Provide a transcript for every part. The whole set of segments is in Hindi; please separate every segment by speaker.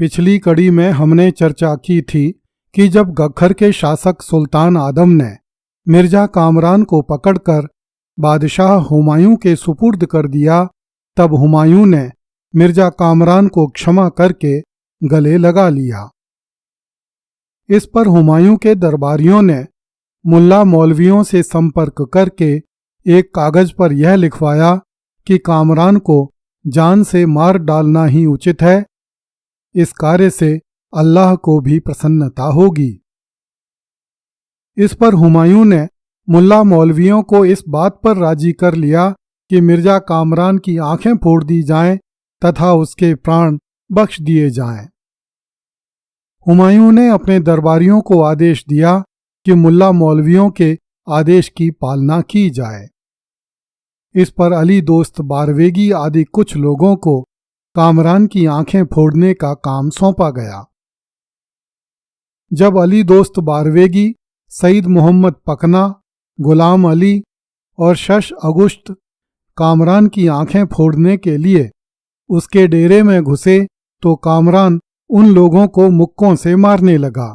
Speaker 1: पिछली कड़ी में हमने चर्चा की थी कि जब गख्खर के शासक सुल्तान आदम ने मिर्जा कामरान को पकड़कर बादशाह हुमायूं के सुपुर्द कर दिया, तब हुमायूं ने मिर्जा कामरान को क्षमा करके गले लगा लिया। इस पर हुमायूं के दरबारियों ने मुल्ला मौलवियों से संपर्क करके एक कागज पर यह लिखवाया कि कामरान को जान से मार डालना ही उचित है। इस कार्य से अल्लाह को भी प्रसन्नता होगी। इस पर हुमायूं ने मुल्ला मौलवियों को इस बात पर राजी कर लिया कि मिर्जा कामरान की आंखें फोड़ दी जाएं तथा उसके प्राण बख्श दिए जाएं। हुमायूं ने अपने दरबारियों को आदेश दिया कि मुल्ला मौलवियों के आदेश की पालना की जाए। इस पर अली दोस्त बारवेगी आदि कुछ लोगों को कामरान की आंखें फोड़ने का काम सौंपा गया। जब अली दोस्त बारवेगी, सईद मोहम्मद पकना, गुलाम अली और शश अगुश्त कामरान की आंखें फोड़ने के लिए उसके डेरे में घुसे तो कामरान उन लोगों को मुक्कों से मारने लगा।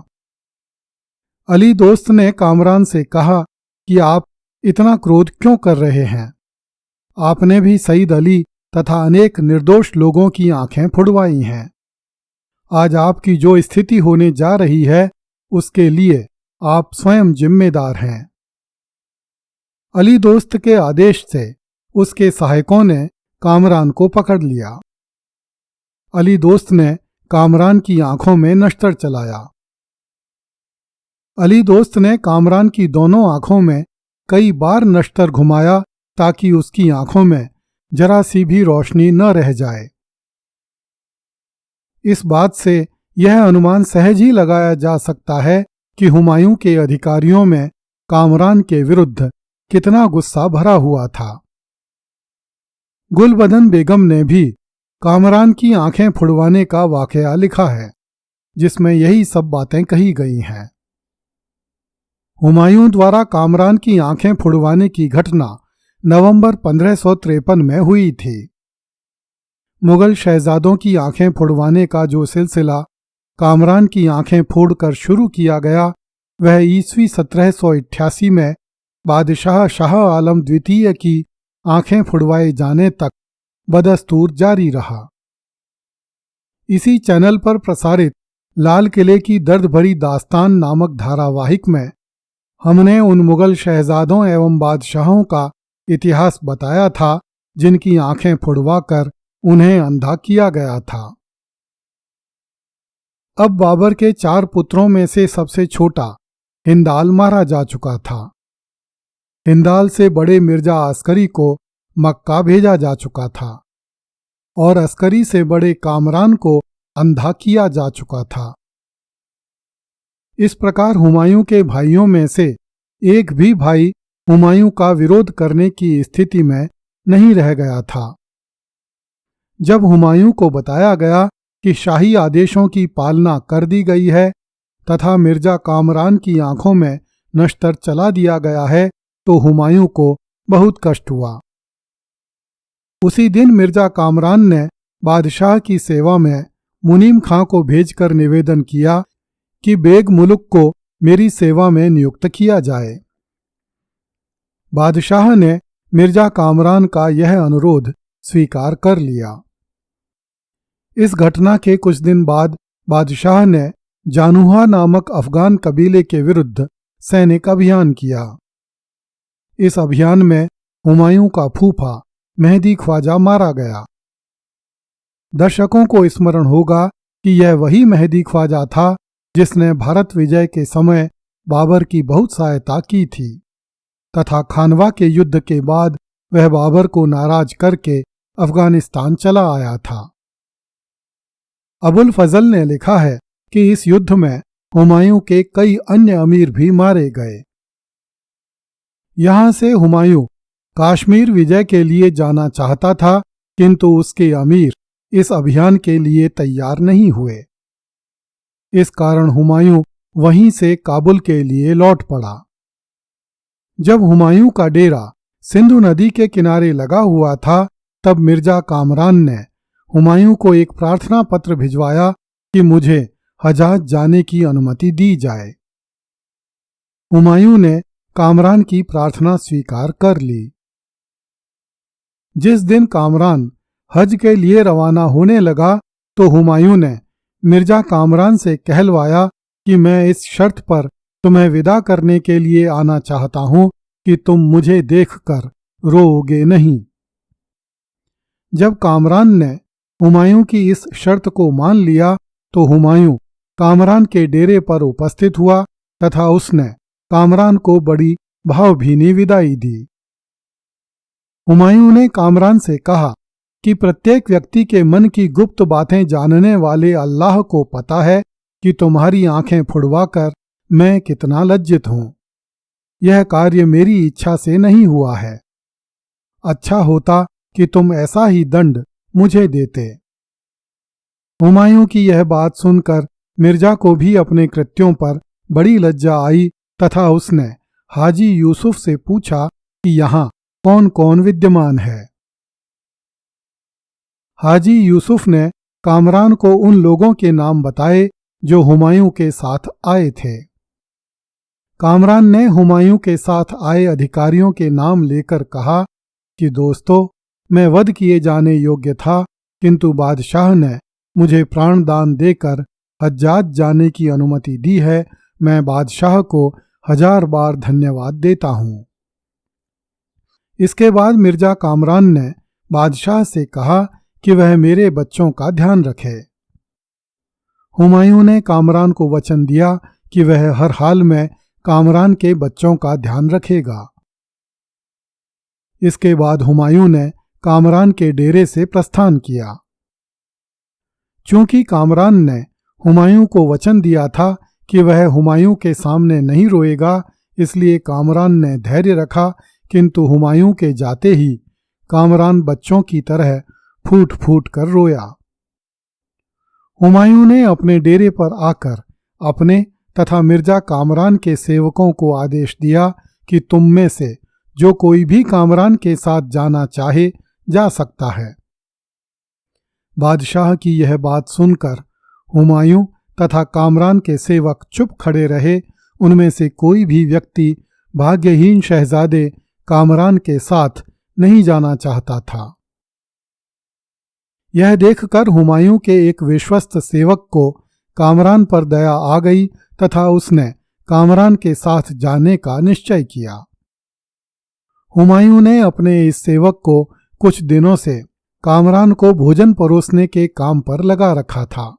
Speaker 1: अली दोस्त ने कामरान से कहा कि आप इतना क्रोध क्यों कर रहे हैं? आपने भी सईद अली तथा अनेक निर्दोष लोगों की आंखें फुड़वाई हैं। आज आपकी जो स्थिति होने जा रही है उसके लिए आप स्वयं जिम्मेदार हैं। अली दोस्त के आदेश से उसके सहायकों ने कामरान को पकड़ लिया। अली दोस्त ने कामरान की आंखों में नश्तर चलाया। अली दोस्त ने कामरान की दोनों आंखों में कई बार नश्तर घुमाया ताकि उसकी आंखों में जरा सी भी रोशनी न रह जाए। इस बात से यह अनुमान सहज ही लगाया जा सकता है कि हुमायूं के अधिकारियों में कामरान के विरुद्ध कितना गुस्सा भरा हुआ था। गुलबदन बेगम ने भी कामरान की आंखें फुड़वाने का वाकया लिखा है, जिसमें यही सब बातें कही गई हैं। हुमायूं द्वारा कामरान की आंखें फुड़वाने की घटना नवंबर 1553 में हुई थी। मुगल शहजादों की आंखें फुड़वाने का जो सिलसिला कामरान की आंखें फोड़कर शुरू किया गया, वह ईस्वी 1788 में बादशाह शाह आलम द्वितीय की आंखें फुड़वाए जाने तक बदस्तूर जारी रहा। इसी चैनल पर प्रसारित लाल किले की दर्द भरी दास्तान नामक धारावाहिक में हमने उन मुगल शहजादों एवं बादशाहों का इतिहास बताया था जिनकी आंखें फुड़वाकर उन्हें अंधा किया गया था। अब बाबर के 4 पुत्रों में से सबसे छोटा हिंदाल मारा जा चुका था। हिंदाल से बड़े मिर्जा अस्करी को मक्का भेजा जा चुका था और अस्करी से बड़े कामरान को अंधा किया जा चुका था। इस प्रकार हुमायूं के भाइयों में से एक भी भाई हुमायूं का विरोध करने की स्थिति में नहीं रह गया था। जब हुमायूं को बताया गया कि शाही आदेशों की पालना कर दी गई है तथा मिर्जा कामरान की आंखों में नश्तर चला दिया गया है, तो हुमायूं को बहुत कष्ट हुआ। उसी दिन मिर्जा कामरान ने बादशाह की सेवा में मुनीम खां को भेजकर निवेदन किया कि बेग मुलुक को मेरी सेवा में नियुक्त किया जाए। बादशाह ने मिर्जा कामरान का यह अनुरोध स्वीकार कर लिया। इस घटना के कुछ दिन बाद बादशाह ने जानूहा नामक अफगान कबीले के विरुद्ध सैनिक अभियान किया। इस अभियान में हुमायूं का फूफा मेहदी ख्वाजा मारा गया। दर्शकों को स्मरण होगा कि यह वही मेहदी ख्वाजा था जिसने भारत विजय के समय बाबर की बहुत सहायता की थी तथा खानवा के युद्ध के बाद वह बाबर को नाराज करके अफगानिस्तान चला आया था। अबुल फजल ने लिखा है कि इस युद्ध में हुमायूं के कई अन्य अमीर भी मारे गए। यहां से हुमायूं काश्मीर विजय के लिए जाना चाहता था, किंतु उसके अमीर इस अभियान के लिए तैयार नहीं हुए। इस कारण हुमायूं वहीं से काबुल के लिए लौट पड़ा। जब हुमायूं का डेरा सिंधु नदी के किनारे लगा हुआ था, तब मिर्जा कामरान ने हुमायूं को एक प्रार्थना पत्र भिजवाया कि मुझे हजाज जाने की अनुमति दी जाए। हुमायूं ने कामरान की प्रार्थना स्वीकार कर ली। जिस दिन कामरान हज के लिए रवाना होने लगा तो हुमायूं ने मिर्जा कामरान से कहलवाया कि मैं इस शर्त पर तुम्हें विदा करने के लिए आना चाहता हूं कि तुम मुझे देखकर रोओगे नहीं। जब कामरान ने हुमायूं की इस शर्त को मान लिया तो हुमायूं कामरान के डेरे पर उपस्थित हुआ तथा उसने कामरान को बड़ी भावभीनी विदाई दी। हुमायूं ने कामरान से कहा कि प्रत्येक व्यक्ति के मन की गुप्त बातें जानने वाले अल्लाह को पता है कि तुम्हारी आंखें फुड़वाकर मैं कितना लज्जित हूं। यह कार्य मेरी इच्छा से नहीं हुआ है। अच्छा होता कि तुम ऐसा ही दंड मुझे देते। हुमायूं की यह बात सुनकर मिर्जा को भी अपने कृत्यों पर बड़ी लज्जा आई तथा उसने हाजी यूसुफ से पूछा कि यहाँ कौन कौन विद्यमान है। हाजी यूसुफ ने कामरान को उन लोगों के नाम बताए जो हुमायूं के साथ आए थे। कामरान ने हुमायूं के साथ आए अधिकारियों के नाम लेकर कहा कि दोस्तों, मैं वध किए जाने योग्य था, किंतु बादशाह ने मुझे प्राणदान देकर हज्जाज जाने की अनुमति दी है। मैं बादशाह को 1000 बार धन्यवाद देता हूं। इसके बाद मिर्जा कामरान ने बादशाह से कहा कि वह मेरे बच्चों का ध्यान रखे। हुमायूं ने कामरान को वचन दिया कि वह हर हाल में कामरान के बच्चों का ध्यान रखेगा। इसके बाद हुमायूं ने कामरान के डेरे से प्रस्थान किया। चूंकि कामरान ने हुमायूं को वचन दिया था कि वह हुमायूं के सामने नहीं रोएगा, इसलिए कामरान ने धैर्य रखा, किंतु हुमायूं के जाते ही कामरान बच्चों की तरह फूट फूट कर रोया। हुमायूं ने अपने डेरे पर आकर अपने तथा मिर्जा कामरान के सेवकों को आदेश दिया कि तुम में से जो कोई भी कामरान के साथ जाना चाहे जा सकता है। बादशाह की यह बात सुनकर हुमायूं तथा कामरान के सेवक चुप खड़े रहे। उनमें से कोई भी व्यक्ति भाग्यहीन शहजादे कामरान के साथ नहीं जाना चाहता था। यह देखकर हुमायूं के एक विश्वस्त सेवक को कामरान पर दया आ गई तथा उसने कामरान के साथ जाने का निश्चय किया। हुमायूं ने अपने इस सेवक को कुछ दिनों से कामरान को भोजन परोसने के काम पर लगा रखा था।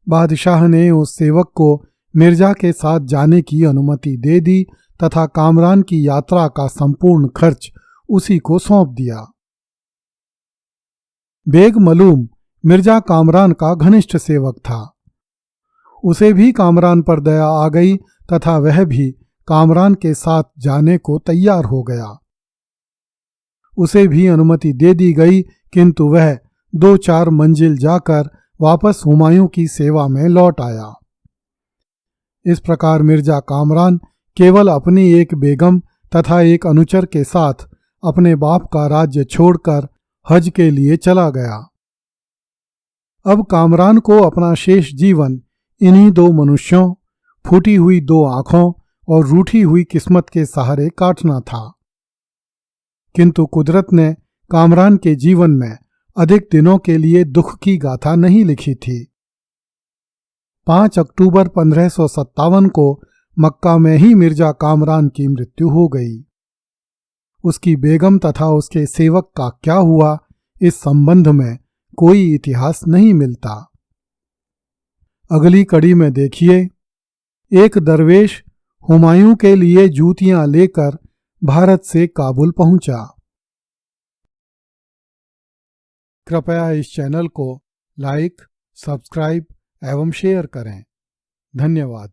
Speaker 1: बादशाह ने उस सेवक को मिर्जा के साथ जाने की अनुमति दे दी तथा कामरान की यात्रा का संपूर्ण खर्च उसी को सौंप दिया। बेग मलूम मिर्जा कामरान का घनिष्ठ सेवक था। उसे भी कामरान पर दया आ गई तथा वह भी कामरान के साथ जाने को तैयार हो गया। उसे भी अनुमति दे दी गई, किंतु वह 2-4 मंजिल जाकर वापस हुमायूं की सेवा में लौट आया। इस प्रकार मिर्जा कामरान केवल अपनी एक बेगम तथा एक अनुचर के साथ अपने बाप का राज्य छोड़कर हज के लिए चला गया। अब कामरान को अपना शेष जीवन इन्हीं 2 मनुष्यों, फूटी हुई 2 आंखों और रूठी हुई किस्मत के सहारे काटना था। किंतु कुदरत ने कामरान के जीवन में अधिक दिनों के लिए दुख की गाथा नहीं लिखी थी। 5 अक्टूबर 1557 को मक्का में ही मिर्जा कामरान की मृत्यु हो गई। उसकी बेगम तथा उसके सेवक का क्या हुआ, इस संबंध में कोई इतिहास नहीं मिलता। अगली कड़ी में देखिए, एक दरवेश हुमायूं के लिए जूतियां लेकर भारत से काबुल पहुंचा। कृपया इस चैनल को लाइक, सब्सक्राइब एवं शेयर करें। धन्यवाद।